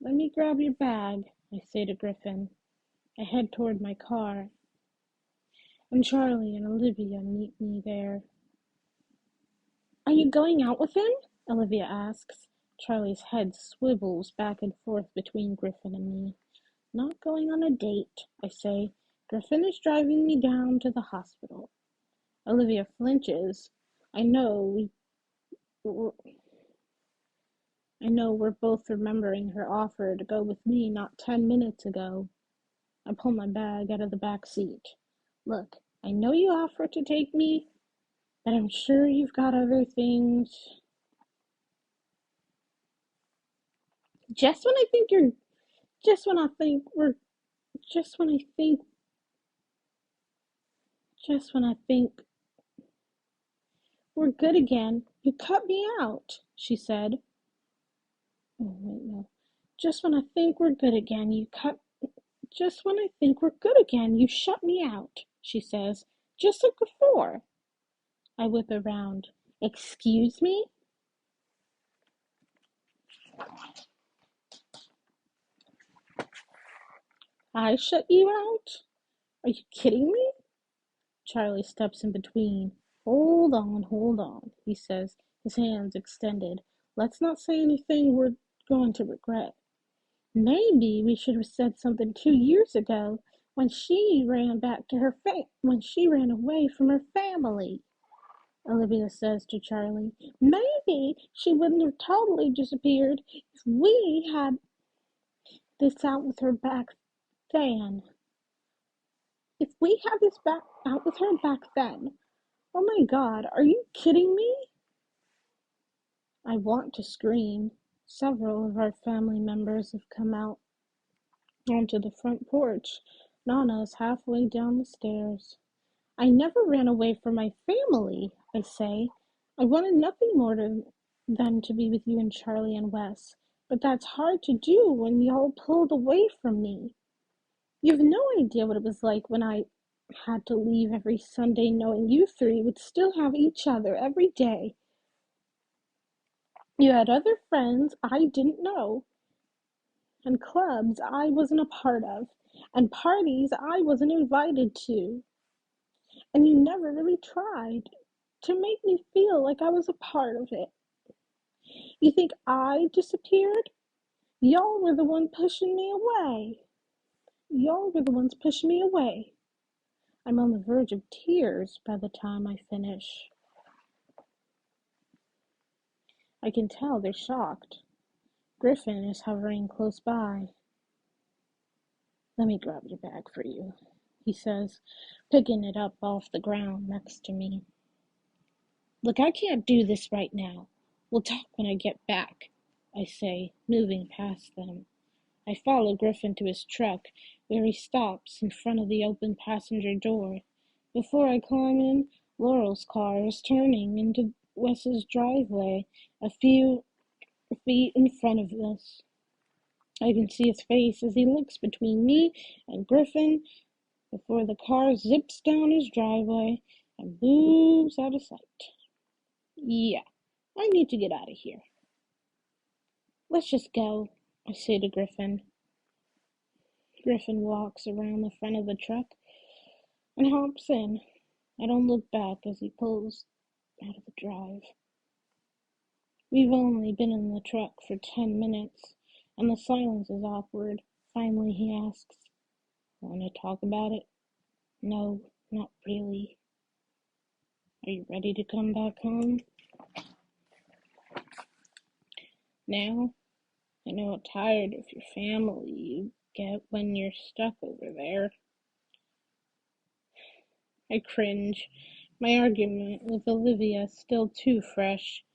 Let me grab your bag, I say to Griffin. I head toward my car, and Charlie and Olivia meet me there. Are you going out with him? Olivia asks. Charlie's head swivels back and forth between Griffin and me. Not going on a date, I say. Griffin is driving me down to the hospital. Olivia flinches. I know we're both remembering her offer to go with me not 10 minutes ago. I pull my bag out of the back seat. Look, I know you offered to take me, but I'm sure you've got other things. Just when I think you're, just when I think we're, just when I think, just when I think we're good again, you cut me out, she said. Oh, wait, no. Just when I think we're good again, just when I think we're good again, you shut me out, she says, just like before. I whip around. Excuse me? I shut you out? Are you kidding me? Charlie steps in between. Hold on, he says, his hands extended. Let's not say anything we're going to regret. Maybe we should have said something 2 years ago when she ran away from her family. Olivia says to Charlie, maybe she wouldn't have totally disappeared if we had this out with her back then. If we had this back out with her back then. Oh my God, are you kidding me? I want to scream. Several of our family members have come out onto the front porch. Nana's halfway down the stairs. I never ran away from my family, I say. I wanted nothing more than to be with you and Charlie and Wes. But that's hard to do when y'all pulled away from me. You have no idea what it was like when I had to leave every Sunday knowing you three would still have each other every day. You had other friends I didn't know, and clubs I wasn't a part of, and parties I wasn't invited to. And you never really tried to make me feel like I was a part of it. You think I disappeared? Y'all were the one pushing me away. Y'all were the ones pushing me away. I'm on the verge of tears by the time I finish. I can tell they're shocked. Griffin is hovering close by. Let me grab your bag for you, he says, picking it up off the ground next to me. Look, I can't do this right now. We'll talk when I get back, I say, moving past them. I follow Griffin to his truck, where he stops in front of the open passenger door. Before I climb in, Laurel's car is turning into Wes's driveway a few feet in front of us. I can see his face as he looks between me and Griffin before the car zips down his driveway and moves out of sight. Yeah, I need to get out of here. Let's just go, I say to Griffin. Griffin walks around the front of the truck and hops in. I don't look back as he pulls out of the drive. We've only been in the truck for 10 minutes, and the silence is awkward. Finally, he asks, Want to talk about it? No, not really. Are you ready to come back home? Now? I know how tired of your family you get when you're stuck over there. I cringe. My argument with Olivia is still too fresh.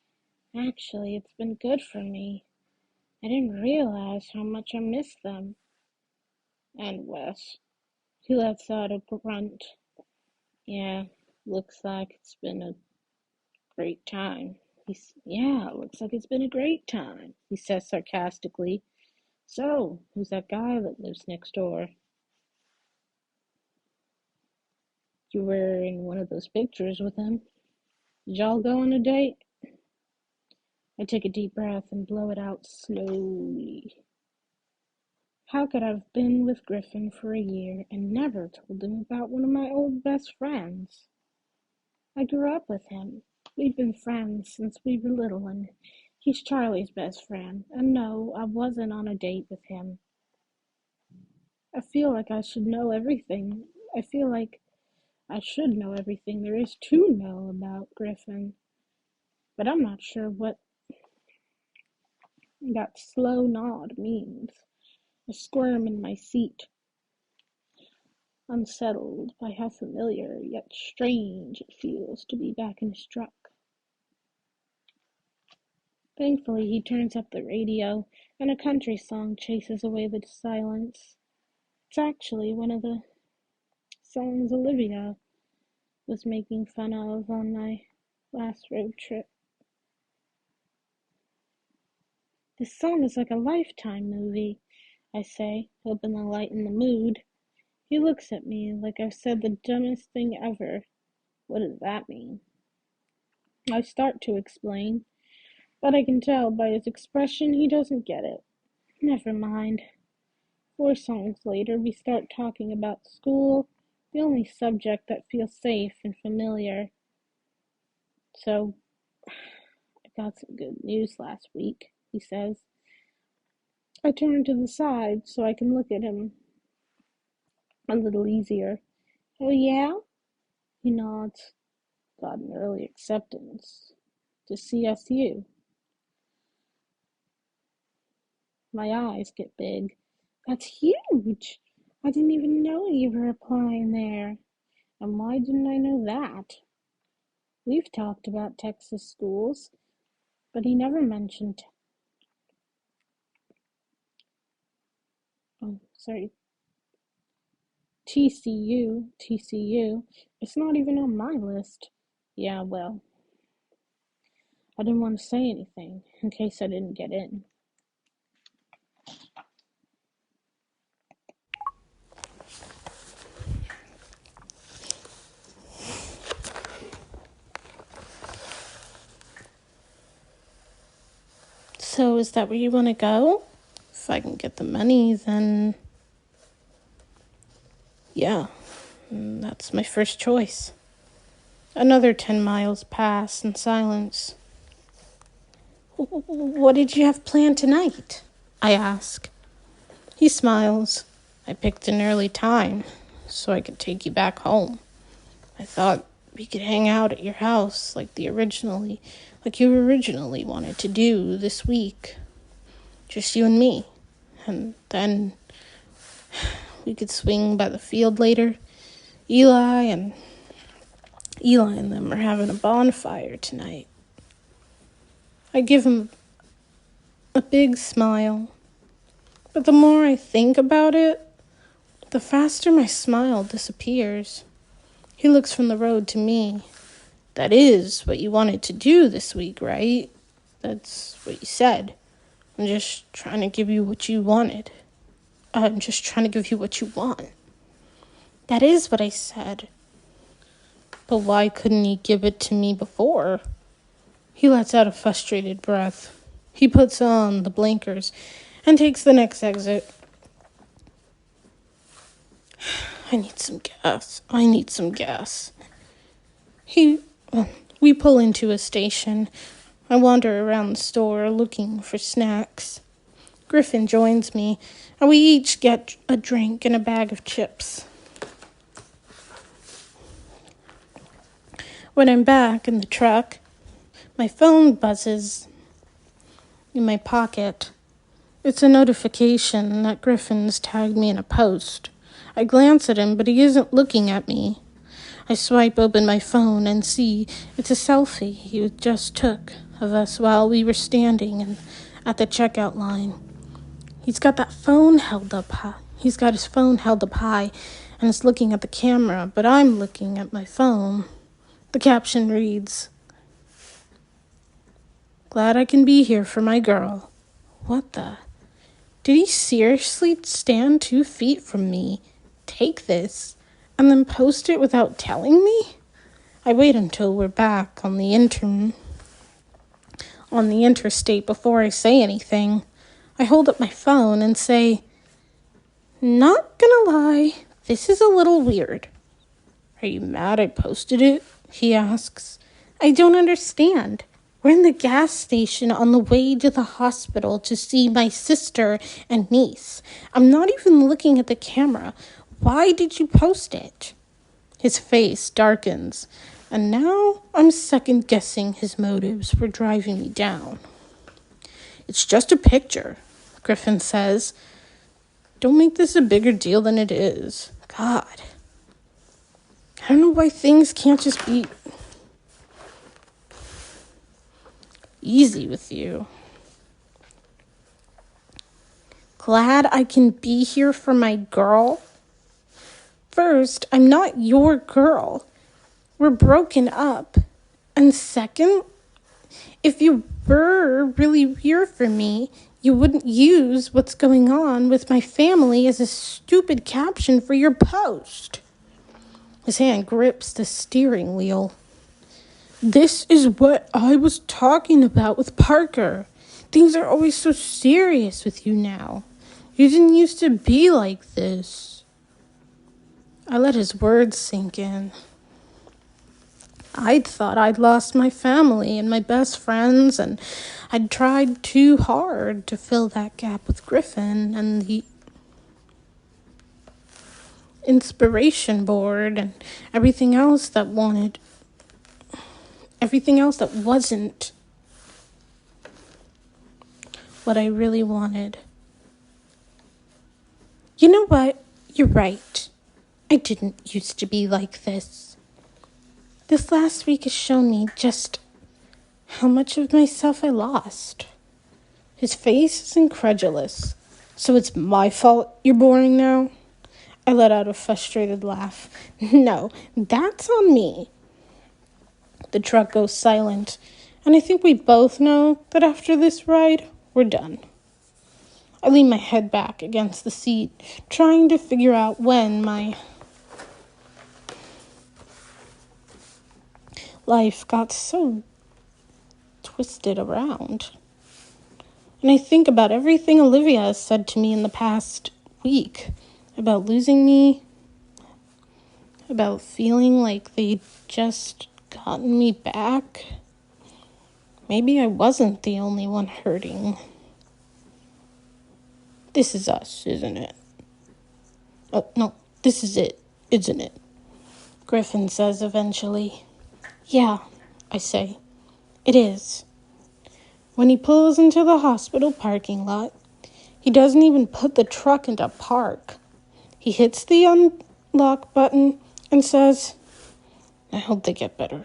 Actually, it's been good for me. I didn't realize how much I miss them. And Wes. He lets out a grunt. Yeah, looks like it's been a great time. Looks like it's been a great time, he says sarcastically. So, who's that guy that lives next door? You were in one of those pictures with him. Did y'all go on a date? I take a deep breath and blow it out slowly. How could I have been with Griffin for a year and never told him about one of my old best friends? I grew up with him. We've been friends since we were little, and he's Charlie's best friend. And no, I wasn't on a date with him. I feel like I should know everything. I feel like I should know everything there is to know about Griffin. But I'm not sure what that slow nod means. I squirm in my seat, unsettled by how familiar yet strange it feels to be back in his truck. Thankfully, he turns up the radio, and a country song chases away the silence. It's actually one of the songs Olivia was making fun of on my last road trip. This song is like a Lifetime movie, I say, hoping to lighten the mood. He looks at me like I've said the dumbest thing ever. What does that mean? I start to explain, but I can tell by his expression he doesn't get it. Never mind. 4 songs later, we start talking about school, the only subject that feels safe and familiar. So, I got some good news last week, he says. I turn to the side so I can look at him a little easier. Oh, yeah? He nods. Got an early acceptance to CSU. My eyes get big. That's huge! I didn't even know you were applying there. And why didn't I know that? We've talked about Texas schools, but he never mentioned TCU. It's not even on my list. Yeah, well, I didn't want to say anything in case I didn't get in. So is that where you want to go? If I can get the money, then yeah, that's my first choice. Another 10 miles pass in silence. What did you have planned tonight? I ask. He smiles. I picked an early time so I could take you back home. I thought we could hang out at your house like you originally wanted to do this week. Just you and me. And then we could swing by the field later. Eli and them are having a bonfire tonight. I give him a big smile. But the more I think about it, the faster my smile disappears. He looks from the road to me. That is what you wanted to do this week, right? That's what you said. I'm just trying to give you what you wanted. I'm just trying to give you what you want. That is what I said. But why couldn't he give it to me before? He lets out a frustrated breath. He puts on the blinkers and takes the next exit. I need some gas. We pull into a station. I wander around the store looking for snacks. Griffin joins me, and we each get a drink and a bag of chips. When I'm back in the truck, my phone buzzes in my pocket. It's a notification that Griffin's tagged me in a post. I glance at him, but he isn't looking at me. I swipe open my phone and see it's a selfie he just took of us while we were standing at the checkout line. He's got his phone held up high and is looking at the camera, but I'm looking at my phone. The caption reads, "Glad I can be here for my girl." What the? Did he seriously stand 2 feet from me, take this, and then post it without telling me? I wait until we're back on the interstate before I say anything. I hold up my phone and say, Not gonna lie, this is a little weird. Are you mad I posted it? He asks. I don't understand. We're in the gas station on the way to the hospital to see my sister and niece. I'm not even looking at the camera. Why did you post it? His face darkens, and now I'm second-guessing his motives for driving me down. It's just a picture, Griffin says. Don't make this a bigger deal than it is. God. I don't know why things can't just be easy with you. Glad I can be here for my girl. First, I'm not your girl. We're broken up. And second, if you were really here for me, you wouldn't use what's going on with my family as a stupid caption for your post. His hand grips the steering wheel. This is what I was talking about with Parker. Things are always so serious with you now. You didn't used to be like this. I let his words sink in. I'd thought I'd lost my family and my best friends, and I'd tried too hard to fill that gap with Griffin and the inspiration board and everything else that wasn't what I really wanted. You know what? You're right. I didn't used to be like this. This last week has shown me just how much of myself I lost. His face is incredulous. So it's my fault you're boring now? I let out a frustrated laugh. No, that's on me. The truck goes silent, and I think we both know that after this ride, we're done. I lean my head back against the seat, trying to figure out when my life got so twisted around. And I think about everything Olivia has said to me in the past week about losing me, about feeling like they'd just gotten me back. Maybe I wasn't the only one hurting. This is us, isn't it? Oh, no, this is it, isn't it? Griffin says eventually. Yeah, I say. It is. When he pulls into the hospital parking lot, he doesn't even put the truck into park. He hits the unlock button and says, I hope they get better.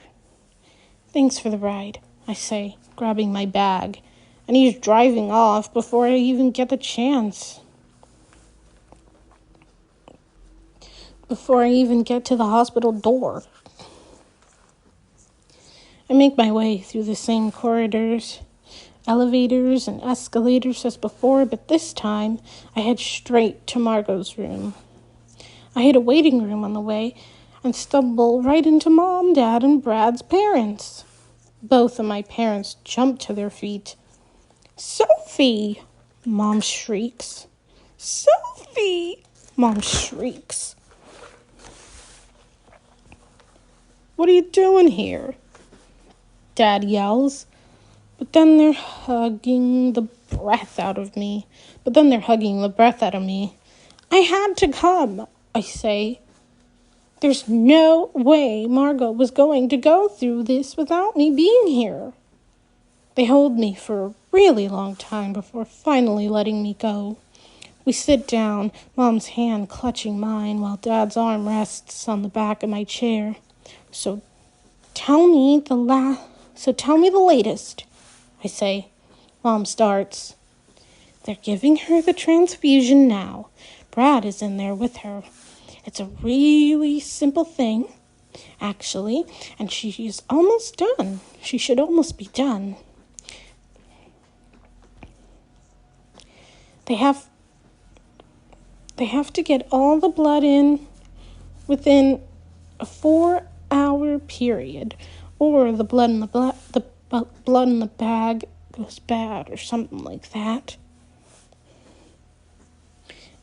Thanks for the ride, I say, grabbing my bag, and he's driving off before I even get the chance. Before I even get to the hospital door. I make my way through the same corridors, elevators, and escalators as before, but this time I head straight to Margot's room. I hit a waiting room on the way and stumble right into Mom, Dad, and Brad's parents. Both of my parents jump to their feet. Sophie! Mom shrieks. Sophie! Mom shrieks. What are you doing here? Dad yells. But then they're hugging the breath out of me. I had to come, I say. There's no way Margot was going to go through this without me being here. They hold me for a really long time before finally letting me go. We sit down, Mom's hand clutching mine while Dad's arm rests on the back of my chair. So tell me the latest, I say. Mom starts. They're giving her the transfusion now. Brad is in there with her. It's a really simple thing, actually, and she's almost done. She should almost be done. They have to get all the blood in within a 4-hour period, or the blood in the bag goes bad or something like that.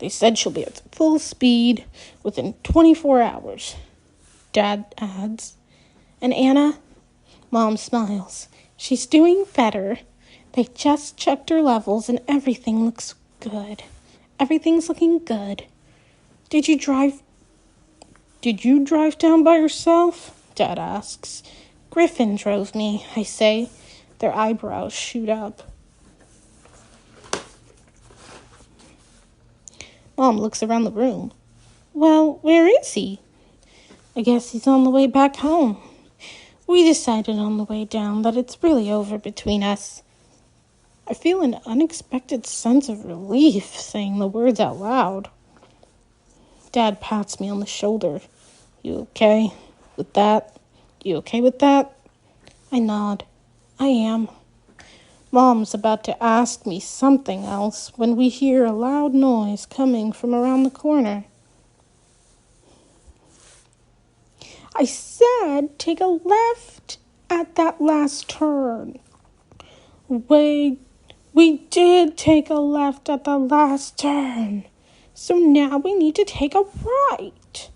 They said she'll be at full speed within 24 hours. Dad adds. And Anna? Mom smiles. She's doing better. They just checked her levels and everything looks good. Everything's looking good. Did you drive down by yourself? Dad asks. Griffin drove me, I say. Their eyebrows shoot up. Mom looks around the room. Well, where is he? I guess he's on the way back home. We decided on the way down that it's really over between us. I feel an unexpected sense of relief saying the words out loud. Dad pats me on the shoulder. You okay with that? You okay with that? I nod. I am. Mom's about to ask me something else when we hear a loud noise coming from around the corner. I said take a left at that last turn. We did take a left at the last turn. So now we need to take a right.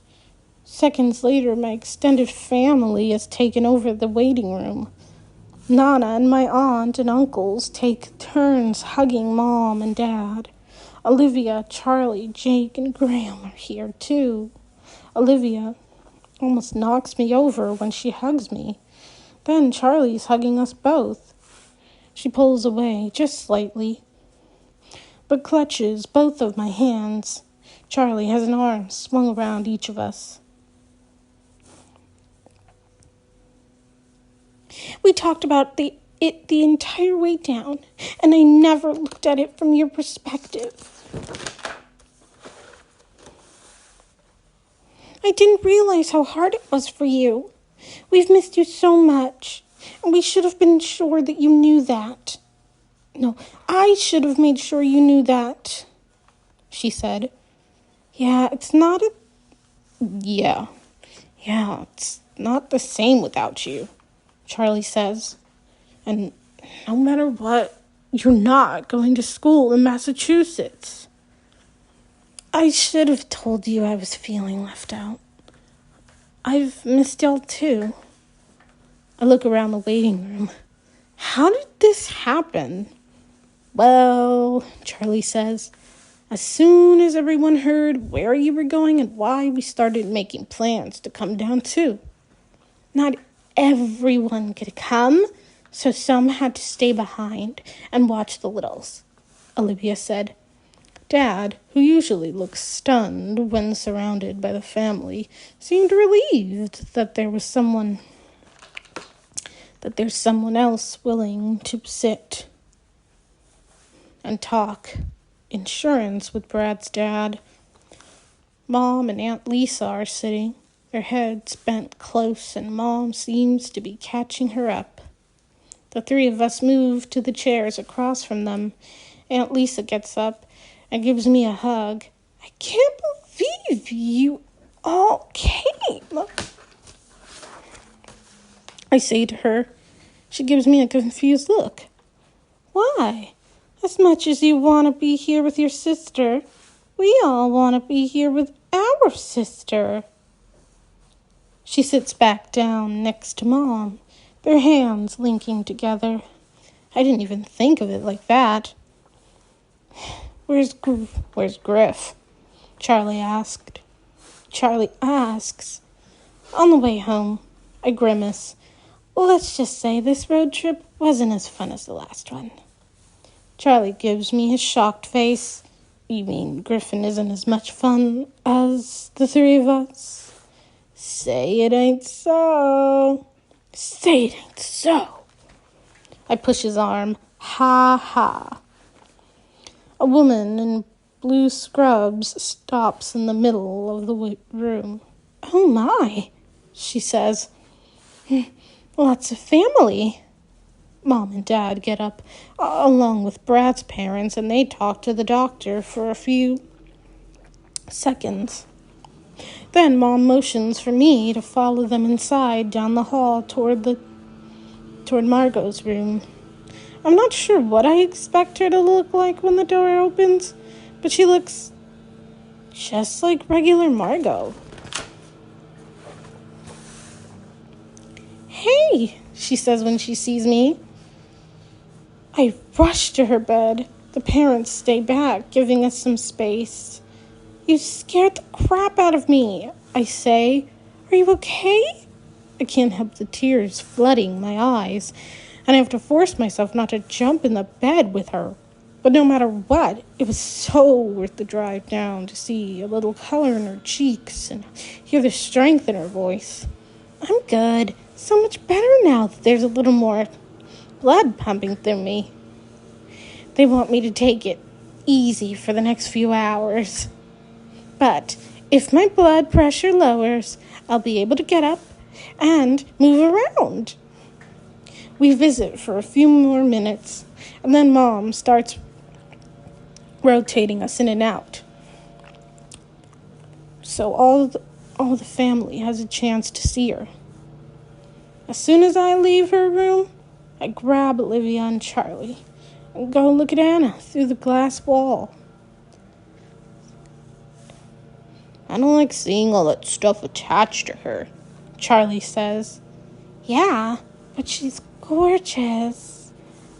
Seconds later, my extended family has taken over the waiting room. Nana and my aunt and uncles take turns hugging Mom and Dad. Olivia, Charlie, Jake, and Graham are here too. Olivia almost knocks me over when she hugs me. Then Charlie's hugging us both. She pulls away just slightly, but clutches both of my hands. Charlie has an arm swung around each of us. We talked about it the entire way down, and I never looked at it from your perspective. I didn't realize how hard it was for you. We've missed you so much, and we should have been sure that you knew that. No, I should have made sure you knew that, she said. Yeah, it's not the same without you, Charlie says. And no matter what, you're not going to school in Massachusetts. I should have told you I was feeling left out. I've missed y'all too. I look around the waiting room. How did this happen? Well, Charlie says, as soon as everyone heard where you were going and why, we started making plans to come down too. Not everyone could come, so some had to stay behind and watch the littles, Olivia said. Dad, who usually looks stunned when surrounded by the family, seemed relieved that there's someone else willing to sit and talk insurance with Brad's dad. Mom and Aunt Lisa are sitting, their heads bent close, and Mom seems to be catching her up. The three of us move to the chairs across from them. Aunt Lisa gets up and gives me a hug. I can't believe you all came, I say to her. She gives me a confused look. Why? As much as you want to be here with your sister, we all want to be here with our sister. She sits back down next to Mom, their hands linking together. I didn't even think of it like that. Where's Griff? Charlie asks. On the way home, I grimace. Let's just say this road trip wasn't as fun as the last one. Charlie gives me his shocked face. You mean Griffin isn't as much fun as the three of us? Say it ain't so. Say it ain't so. I push his arm. Ha ha. A woman in blue scrubs stops in the middle of the room. Oh my, she says. Lots of family. Mom and Dad get up, along with Brad's parents, and they talk to the doctor for a few seconds. Then Mom motions for me to follow them inside down the hall toward Margot's room. I'm not sure what I expect her to look like when the door opens, but she looks just like regular Margot. "Hey," she says when she sees me. I rush to her bed. The parents stay back, giving us some space. "You scared the crap out of me," I say. "Are you okay?" I can't help the tears flooding my eyes, and I have to force myself not to jump in the bed with her. But no matter what, it was so worth the drive down to see a little color in her cheeks and hear the strength in her voice. "I'm good. So much better now that there's a little more blood pumping through me. They want me to take it easy for the next few hours. But if my blood pressure lowers, I'll be able to get up and move around." We visit for a few more minutes, and then Mom starts rotating us in and out. So all the family has a chance to see her. As soon as I leave her room, I grab Olivia and Charlie and go look at Anna through the glass wall. "I don't like seeing all that stuff attached to her," Charlie says. "Yeah, but she's gorgeous,"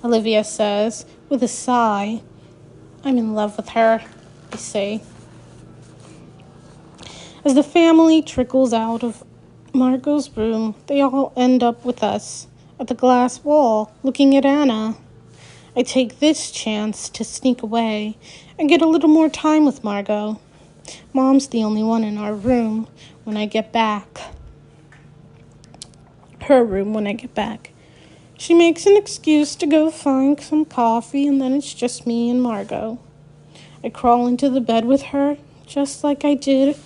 Olivia says with a sigh. "I'm in love with her," I say. As the family trickles out of Margot's room, they all end up with us at the glass wall looking at Anna. I take this chance to sneak away and get a little more time with Margot. Mom's the only one in our room when I get back. Her room when I get back. She makes an excuse to go find some coffee, and then it's just me and Margot. I crawl into the bed with her, just like I did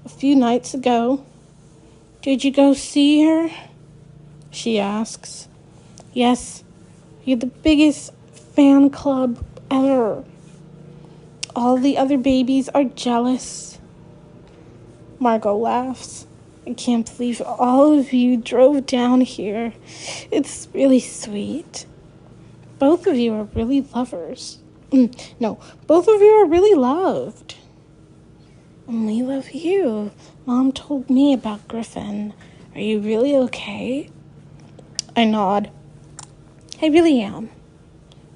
a few nights ago. "Did you go see her?" she asks. "Yes, you're the biggest fan club ever. All the other babies are jealous." Margot laughs. "I can't believe all of you drove down here. It's really sweet. Both of you are really lovers. Both of you are really loved." "And we love you. Mom told me about Griffin. Are you really okay?" I nod. "I really am.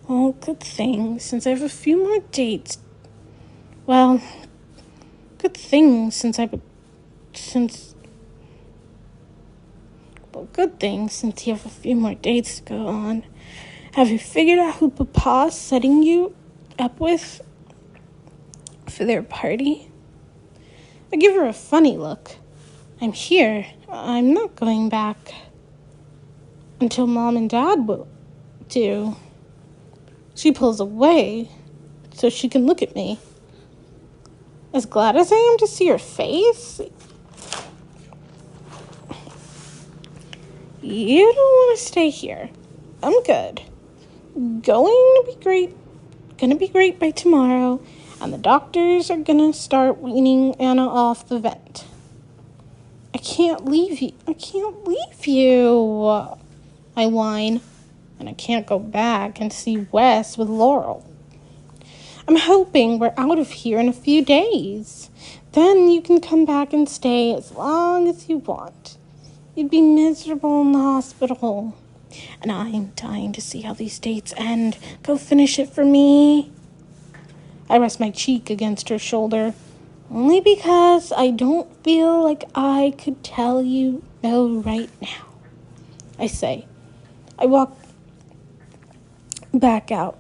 Oh, good thing, since I have a few more dates. Well, good thing since you have a few more dates to go on. Have you figured out who Papa's setting you up with for their party?" I give her a funny look. "I'm here. I'm not going back until Mom and Dad will do." She pulls away so she can look at me. As glad as I am to see her face, "You don't want to stay here. I'm good. Gonna be great by tomorrow, and the doctors are gonna start weaning Anna off the vent." I can't leave you. I whine, and I can't go back and see Wes with Laurel. "I'm hoping we're out of here in a few days. Then you can come back and stay as long as you want. You'd be miserable in the hospital. And I'm dying to see how these dates end. Go finish it for me." I rest my cheek against her shoulder, only because I don't feel like I could tell you no right now, I say. I walk back out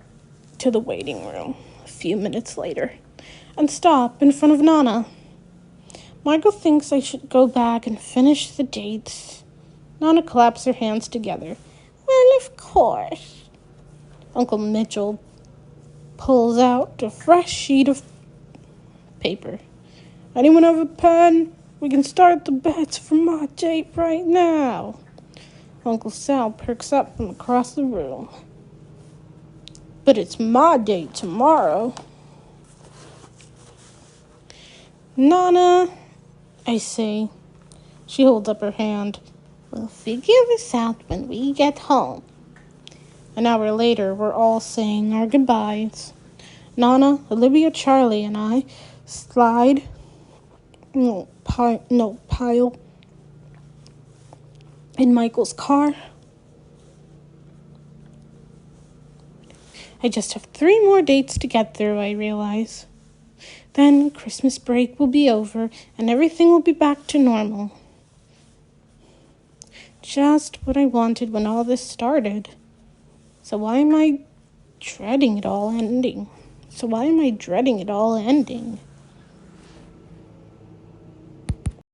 to the waiting room a few minutes later and stop in front of Nana. Margot thinks I should go back and finish the dates. Nana claps her hands together. "Well, of course." Uncle Mitchell pulls out a fresh sheet of paper. "Anyone have a pen? We can start the bets for my date right now." Uncle Sal perks up from across the room. "But it's my date tomorrow." "Nana," I say. She holds up her hand. "We'll figure this out when we get home." An hour later, we're all saying our goodbyes. Nana, Olivia, Charlie, and I slide, pile in Michael's car. I just have 3 more dates to get through, I realize. Then Christmas break will be over and everything will be back to normal. Just what I wanted when all this started. So why am I dreading it all ending?